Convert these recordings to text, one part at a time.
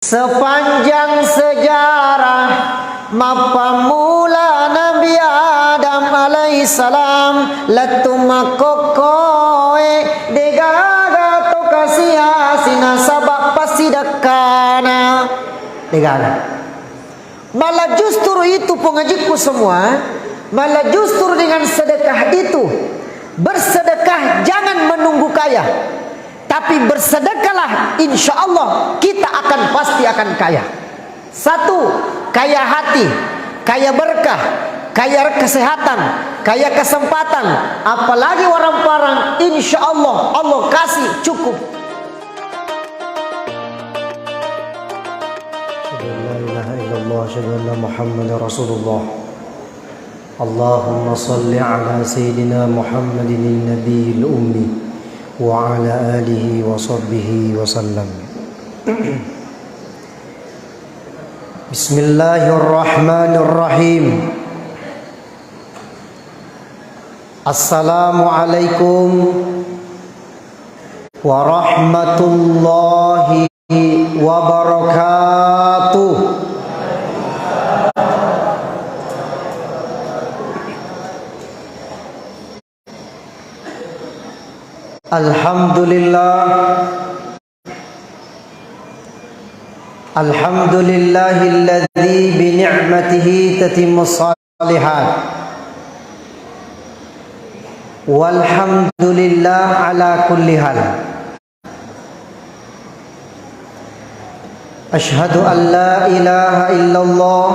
Sepanjang sejarah mapa mula Nabi Adam alaihissalam latumakokoe degaga to kasiha sina sabab pasidakana degaga. Malah justru itu pengajiku semua, malah justru dengan sedekah itu, bersedekah jangan menunggu kaya, tapi bersedekahlah, insya Allah kita akan pasti akan kaya. Satu, kaya hati, kaya berkah, kaya kesehatan, kaya kesempatan. Apalagi orang-orang, insya Allah Allah kasih cukup. La ilaha illallah, asyhadu anna Muhammadar Rasulullah. Allahumma salli ala sayyidina Muhammadin nabiyil ummi wa ala alihi wa sahbihi wa sallam. Bismillahirrahmanirrahim. Assalamualaikum warahmatullahi wabarakatuh. Alhamdulillahilladzi bi ni'matihi tatimmus shalihat. Walhamdulillah ala kulli hal. Ashhadu an la ilaha illallah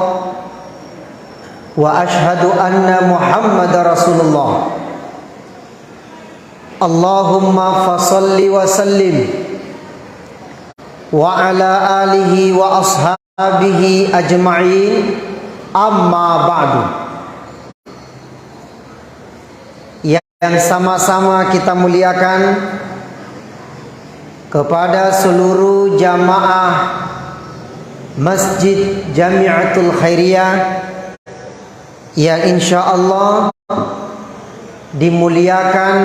wa ashhadu anna Muhammadar Rasulullah. Allahumma fasalli wa sallim wa ala alihi wa ashabihi ajma'in, amma ba'du. Yang sama-sama kita muliakan kepada seluruh jamaah Masjid Jamiatul Khairiyah yang insyaallah dimuliakan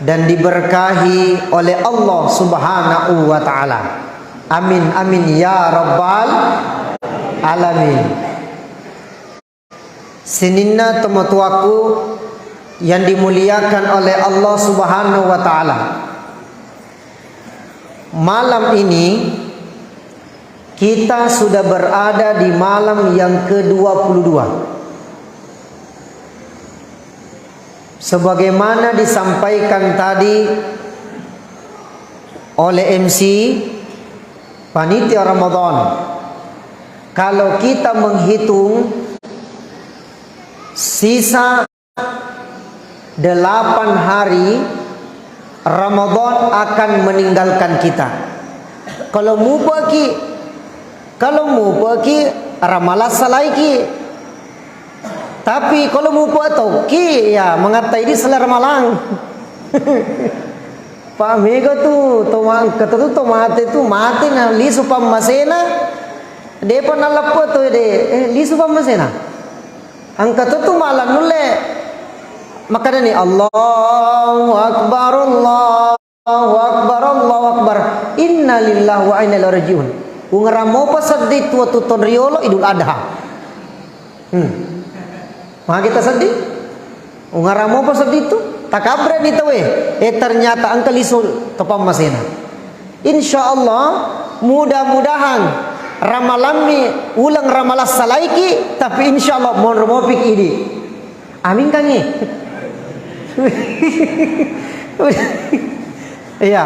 dan diberkahi oleh Allah Subhanahu wa taala. Amin amin ya rabbal alamin. Seninna teman-tuaku yang dimuliakan oleh Allah Subhanahu wa taala. Malam ini kita sudah berada di malam yang ke-22. Sebagaimana disampaikan tadi oleh MC panitia Ramadan, kalau kita menghitung sisa 8 hari Ramadan akan meninggalkan kita. Kalau mu pergi ramalah salaiki. Tapi kalau mu tahu ki ya mengatai di selera Malang. Pak mega tu kata tu mati na li supam masena. De pernah lepo tu de li supam masena. Angkat tu malah nulle. Maka ni Allahu akbar Allahu akbar Allahu akbar. Inna lillahi wa inna ilaihi rajiun. Ungramo pasaddi tu tonriolo Idul Adha. Maka kita sedih. Ungaramo pa sedih itu. Takabre dito ternyata ang kalisul topam masena. Insyaallah mudah-mudahan ramalami ulang ramalas salaiki tapi insyaallah mon romopik ini. Amin kangi. Iya.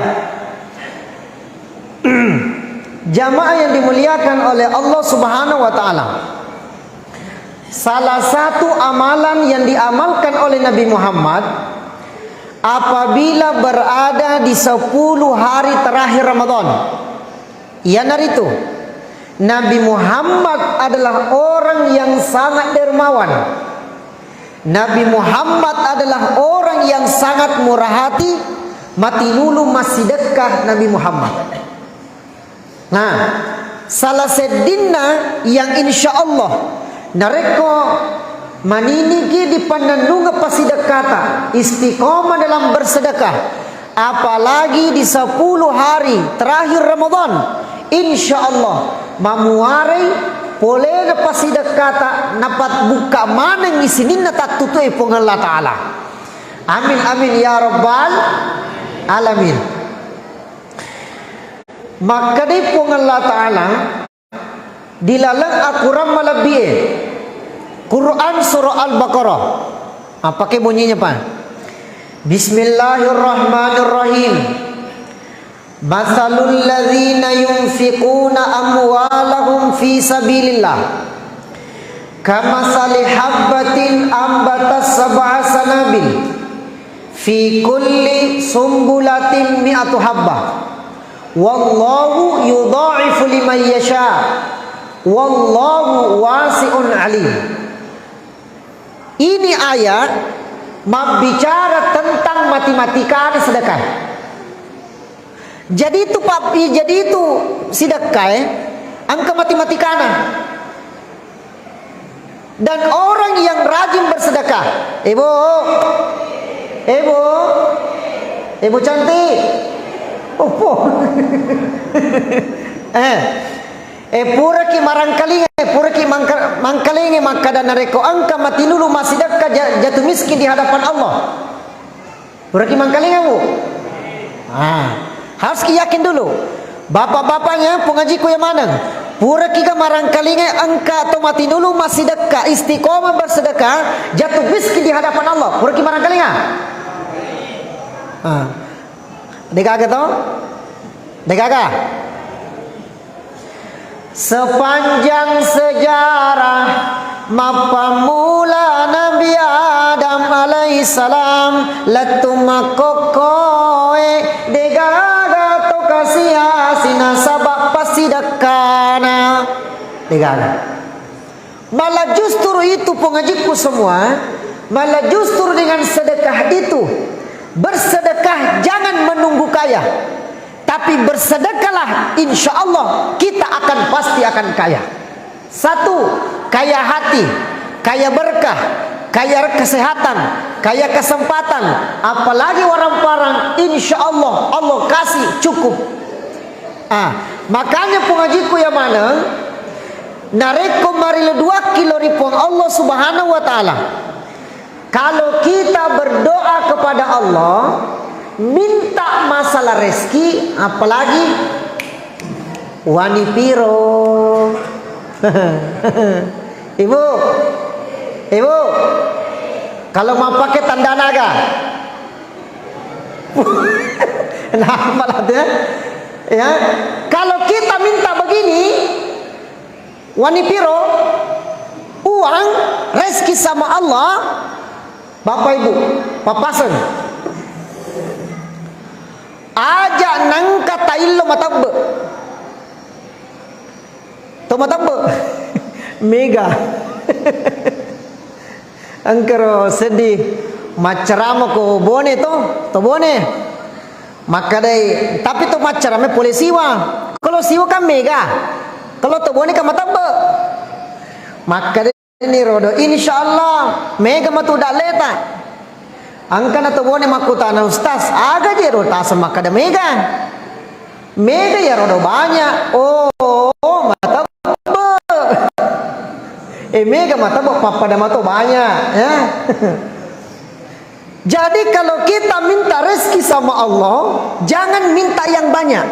Jamaah yang dimuliakan oleh Allah Subhanahu wa taala. Salah satu amalan yang diamalkan oleh Nabi Muhammad apabila berada di 10 hari terakhir Ramadan, ialah itu Nabi Muhammad adalah orang yang sangat dermawan. Nabi Muhammad adalah orang yang sangat murah hati. Mati lulu masih dekat Nabi Muhammad. Nah, salah sedina yang insya Allah nareko maniniki di panandunga pasidekata istiqomah dalam bersedekah, apalagi di 10 hari terakhir Ramadan, insya Allah mamuari boleh lepas kata napat buka mana ngisinin tak tutui pun Allah Ta'ala. Amin amin ya rabbal alamin. Maka di pun Allah Ta'ala dilalang akuram malabie Quran surah Al-Baqarah. Pakai bunyinya Pak. Bismillahirrahmanirrahim. Masalul ladzina yunfiquna amwalahum fi sabilillah kamasali habbatin ambatas sab'a sanabil fi kulli sumbulatin mi'atu habbah wallahu yudha'ifu liman yasha wallahu wasi'un alim. Ini ayat berbicara tentang matematika dan sedekah. Jadi itu Pak, jadi itu sedekah angka matematika. Dan orang yang rajin bersedekah, ibu cantik, pura ki marangkalinge, pura ki mangkalinge maka dan nareko angka mati dulu masih dekat jatuh miskin di hadapan Allah. Pura ki mangkalinge bu. Harus ki yakin dulu. Bapak-bapaknya pengajiku yang mana? Pura ki marangkalinge angka atau mati dulu masih dekat istiqomah bersedekah jatuh miskin di hadapan Allah. Pura ki marangkalinge. Degaga toh? Degaga. Sepanjang sejarah mapamula Nabi Adam alaihissalam latumakokoe degaga to kasia sina sabab pasidakana degaga. Malah justru itu pengajiku semua, malah justru dengan sedekah itu bersedekah jangan menunggu kaya. Tapi bersedekahlah, insya Allah kita akan pasti akan kaya. Satu, kaya hati, kaya berkah, kaya kesehatan, kaya kesempatan. Apalagi orang-orang, insya Allah Allah kasih cukup. Makanya pengajiku yang mana nareko marilo 2 kilo ripong Allah Subhanahu Wa Taala. Kalau kita berdoa kepada Allah minta masalah rezeki, apalagi wani piro. Ibu, kalau mau pakai tanda naga, nah malah ya. Kalau kita minta begini, wani piro, uang rezeki sama Allah, Bapak Ibu, papasan. Aja nangka taillo matabbe. To matabbe. Mega. Angkaro sedih macaramo ko bone to bone. Maka dai tapi to macarame pole siwa. Kalau siwa kan mega. Kalau to bone kan matabbe. Maka dai ini rodo insyaallah mega matu daleta. Angka na tubone makutana ustaz aga je rota sama kada mega ya rodo banyak mata mega mata papada mato banyak ya. Jadi kalau kita minta rezeki sama Allah jangan minta yang banyak.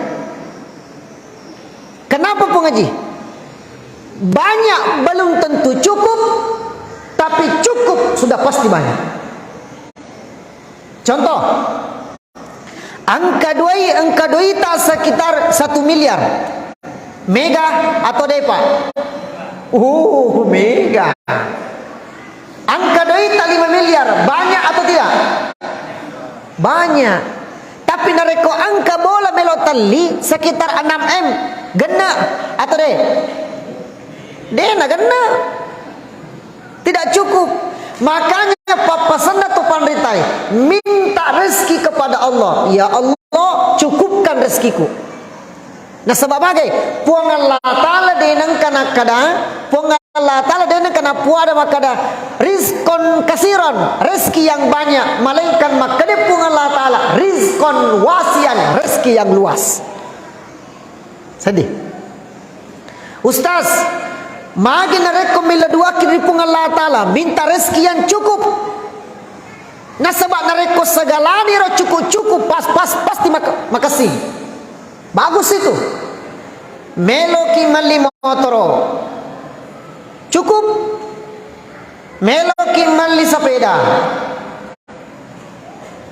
Kenapa pengaji? Banyak belum tentu cukup, tapi cukup sudah pasti banyak. Contoh, angka doi tak sekitar 1 miliar. Mega atau depa? Mega. Angka doi tak 5 miliar. Banyak atau tidak? Banyak. Tapi nareko angka bola melotali sekitar 6M. Gena atau deh? Dena gena. Tidak cukup. Makanya papasan tu pandritai minta rezeki kepada Allah. Ya Allah cukupkan rezekiku. Nah sebab bagai puang Allah Ta'ala denang kana kada, puang Allah Ta'ala denang kana puada makada rizkon kasiron, rezeki yang banyak. Malaikat makade puang Allah Ta'ala rizkon wasian, rezeki yang luas. Sedih. Ustaz, magi nareko mila kiri pung Allah Ta'ala, minta rezeki yang cukup. Nasabak nareko segalani ro cukup pasti makasih. Bagus itu. Meloki mali motoro. Cukup. Meloki mali sepeda.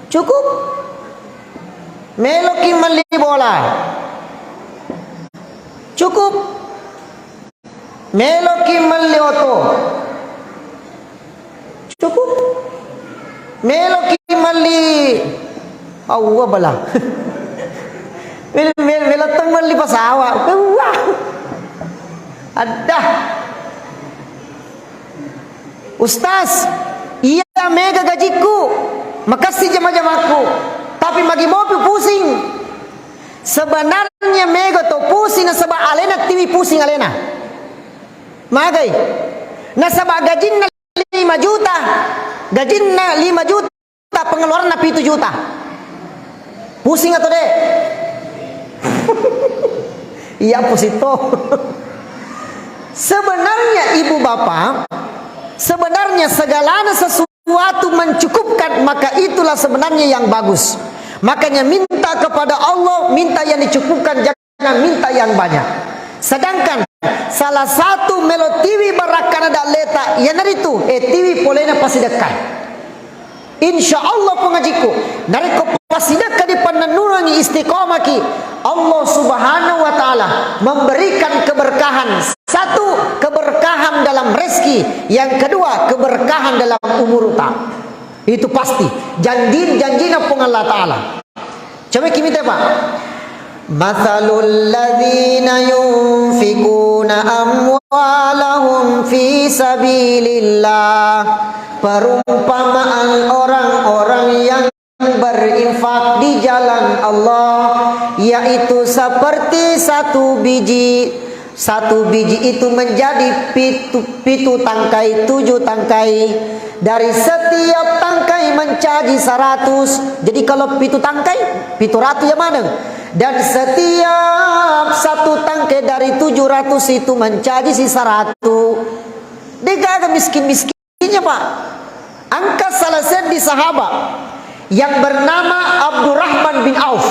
Cukup. Meloki mali bola. Cukup. Meloki mali oto. Cukup. Meloki mali awwa bala. Melatang mali pasawa. Wah. Ada. Ustaz, iya mega gajiku. Makasih jamaah-jamaahku. Tapi magi mobil pusing. Sebenarnya mega to pusing nasabak alena TV pusing alena. Magai. Nasabak gajinna 5 juta. Gajinna 5 juta, pengeluaran 7 juta. Pusing atau deh? Iya pusito. Sebenarnya ibu bapak, sebenarnya segala sesuatu mencukupkan, maka itulah sebenarnya yang bagus. Makanya minta kepada Allah, minta yang dicukupkan, jangan minta yang banyak. Sedangkan salah satu melo TV barakana dak leta yang itu TV polena pasti dekat. Insya Allah pengajiku nareko pasti dekat di pananunangi istiqomaki. Allah Subhanahu wa Ta'ala memberikan keberkahan. Satu, keberkahan dalam rezeki. Yang kedua, keberkahan dalam umur utak. Itu pasti. Janjina pun Allah Ta'ala. Coba kita Pak. Mathalul ladzina yunfikuna amwalahum fi sabilillah. Perumpamaan orang-orang yang berinfak di jalan Allah, yaitu seperti satu biji itu menjadi pitu tangkai, 7 tangkai. Dari setiap tangkai mencaji 100. Jadi kalau pitu tangkai 700 yang mana? Dan setiap satu tangkai dari 700 itu mencaji si 100. Dia agak miskin-miskinnya Pak. Angka salah di sahabat yang bernama Abdurrahman bin Auf.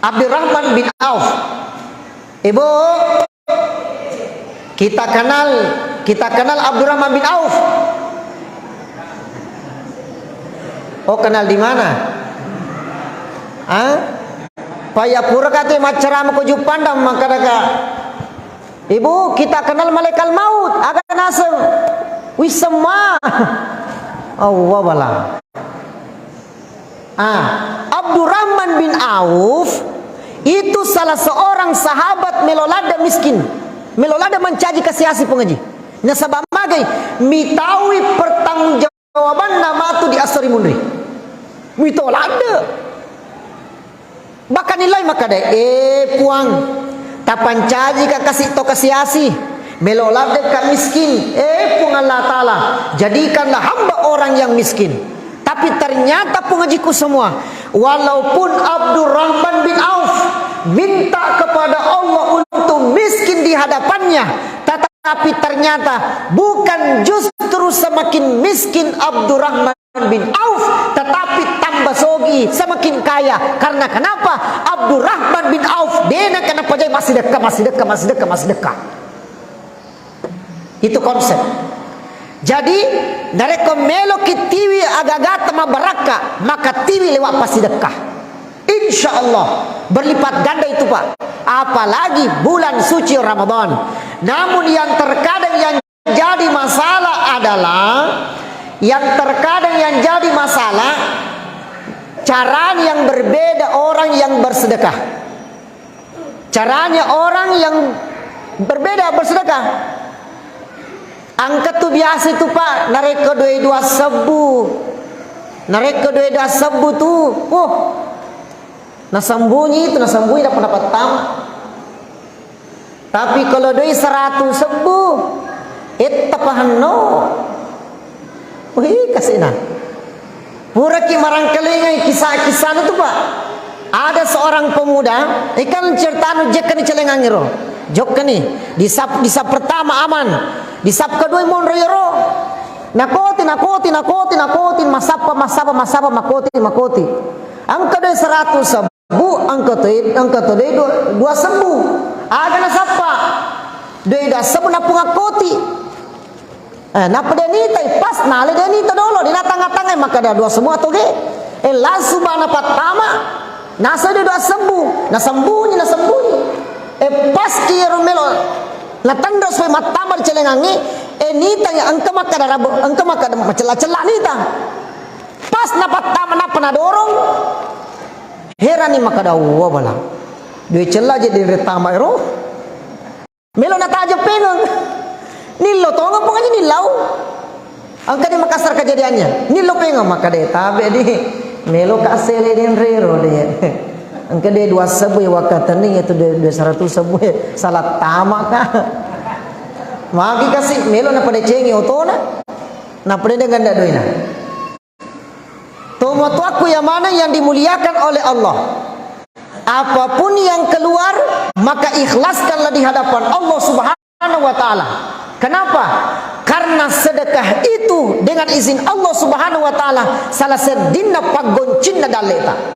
Abdurrahman bin Auf. Ibu, kita kenal Abdurrahman bin Auf. Oh, kenal di mana? Payapura kate macaram ko jupandam makadaka. Ibu, kita kenal malaikat maut, akan nasem. Wisma. Allah bala. Abdurrahman bin Auf itu salah seorang sahabat melolada miskin, melolada mencaji kasiasi pengaji. Nasabah magai mitawi pertanggungjawaban nama tu di asari mundri. Mitolada. Bahkan nilai maka deh puang tapan caji ka kasih to kasiasi. Melolada ka miskin. Puang Allah Ta'ala, jadikanlah hamba orang yang miskin. Tapi ternyata pengajiku semua, walaupun Abdurrahman bin Auf minta kepada Allah untuk miskin di hadapannya, tetapi ternyata bukan justru semakin miskin Abdurrahman bin Auf, tetapi tambah sogi, semakin kaya. Karena kenapa? Abdurrahman bin Auf dena kenapa jadi masih dekat. Itu konsep. Jadi nareko melo ki tiwi agak-agak ma baraka, maka tiwi lewat pasti dekah. Insya Allah berlipat ganda itu Pak. Apalagi bulan suci Ramadan. Namun yang terkadang yang jadi masalah adalah cara yang berbeda orang yang bersedekah. Caranya orang yang berbeda bersedekah. Angkat tu biasa tu Pak, nareko 22 sebu. Nareko 22 sebu tu, nasambunyi dah pendapat tamat. Tapi kalau 100 sebu, tapahan no. Wih kasih nah. Pura ki marang kelingai kisah-kisah tu Pak. ada seorang pemuda ikan cerita jek ni celengan ro jok ni di sap pertama aman, di sap kedua mon ro nakoti masapa makoti angka dua 100 sebu angka tu dua sebu ada na sapa dua sebu na pungakoti na pedenita pas na le denita dolo di tengah-tengah maka ada dua semua tu ge langsung bana pertama nasa dua sembu na sembunyi pas kira melo la tanda supaya matamar celengangi nita yang engkau maka macela-cela nita pas napat taman apa na dorong herani maka dawa bala dua celah jadi retama ero melo na taja penang nilo tonga pun aja nilau angka di Makassar kejadiannya nilo pengang maka deh tabe di melo kasele den rero deh angka dia 2 sebu wakatan ni itu 200 sebu salah tamak kah magi kasih melo na pada cengi otona na pada dengan dak doina tomo tu aku yang mana yang dimuliakan oleh Allah apapun yang keluar maka ikhlaskanlah di hadapan Allah Subhanahu wa taala. Kenapa? Karena sedekah itu dengan izin Allah Subhanahu wa taala salah sedina pagoncinna daleta.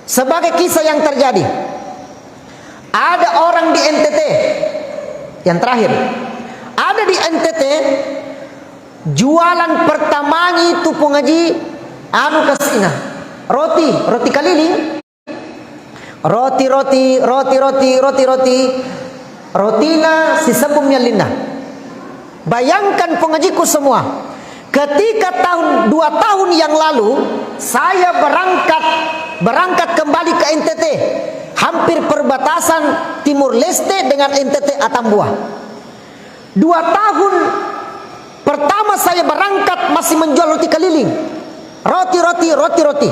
Sebagai kisah yang terjadi, ada orang di NTT yang terakhir, ada di NTT jualan pertamanya itu pengaji anu kasina roti keliling, rotina si sebumnya lina. Bayangkan pengajiku semua, ketika 2 tahun yang lalu saya berangkat kembali ke NTT, hampir perbatasan Timur Leste dengan NTT Atambua. 2 tahun pertama saya berangkat masih menjual roti keliling, roti.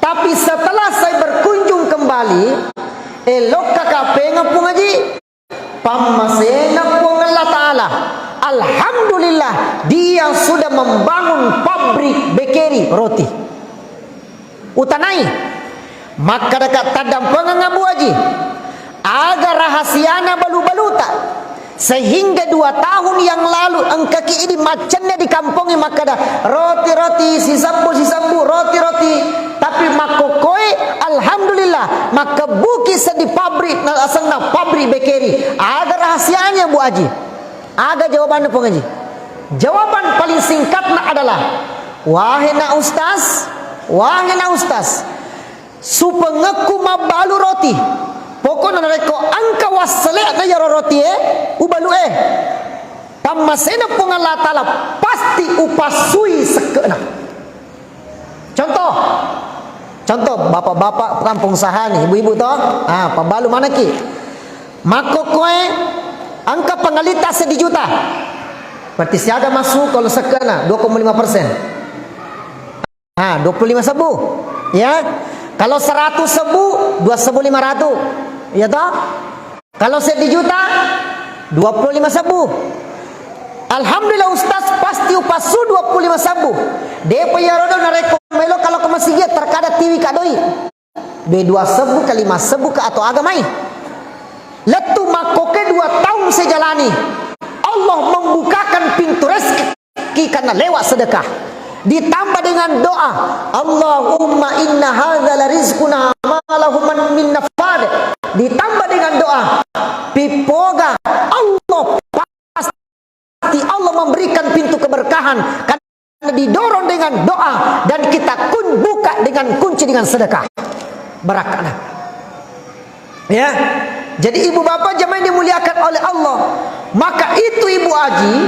Tapi setelah saya berkunjung kembali, elok kakak pengapung aji, pamasena pung Allah Ta'ala. Alhamdulillah dia sudah membangun pabrik bekeri roti. Utanai maka dekat tadam pengangabu aji agar rahasiana balu-baluta sehingga 2 tahun yang lalu engkaki ini macannya di kampungnya maka ada roti si sambu roti tapi makokoe alhamdulillah maka buki di pabrik asangna pabrik bekeri ada rahasianya Bu Aji. Ada jawabannya pengaji. Jawaban paling singkatnya adalah wahena ustaz supengeku mabalu roti pokoknya mereka angka waselek na yaro roti ubalu pamasena pun Allah Ta'ala pasti upasui sekena. Contoh bapak-bapak kampung sahani ibu-ibu toh pembalu mana ki mako koe angka pengalita 1 juta berarti siaga masuk kalau sekena 2,5%. 25 sebu ya. Kalau 100 sebu 2.500 ya toh. Kalau 1 juta 25 sebu. Alhamdulillah ustaz pasti upasu 25 sebu. Depo ya rodo nareko melo kalau ke masjid terkada TV kadoi. B2 sebu ke 5 sebu ke atau agamai. Letu makoke 2 tahun saya jalani. Allah membukakan pintu rezeki karena lewat sedekah. Ditambah dengan doa, Allahumma inna hadza la rizquna ma lahu min nafad. Ditambah dengan doa, pipoga Allah pasti Allah memberikan pintu keberkahan karena didorong dengan doa dan kita buka dengan kunci dengan sedekah. Barakah. Ya. Jadi ibu bapak jemaah yang dimuliakan oleh Allah, maka itu Ibu Aji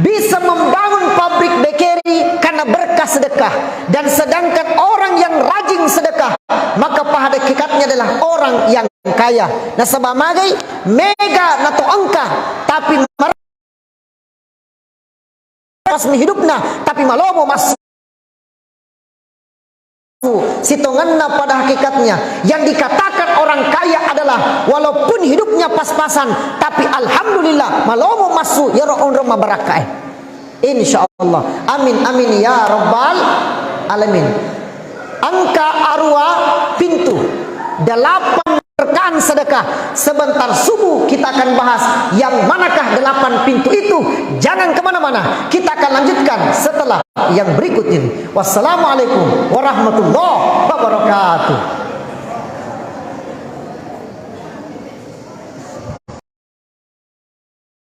bisa membangun pabrik bekeri karena berkah sedekah. Dan sedangkan orang yang rajin sedekah, maka pada hakikatnya adalah orang yang kaya. Nah sebab magai mega atau angka, tapi resmi hidupna, tapi malomo mas sitonganna pada hakikatnya yang dikatakan orang kaya adalah walaupun hidupnya pas-pasan tapi alhamdulillah malomo masuk ya roma barakah insyaallah amin ya rabbal alamin. angka arwa pintu, 8 rekaan sedekah. Sebentar subuh kita akan bahas yang manakah 8 pintu itu. Jangan kemana-mana, kita akan lanjutkan setelah yang berikut ini. Wassalamualaikum warahmatullahi wabarakatuh.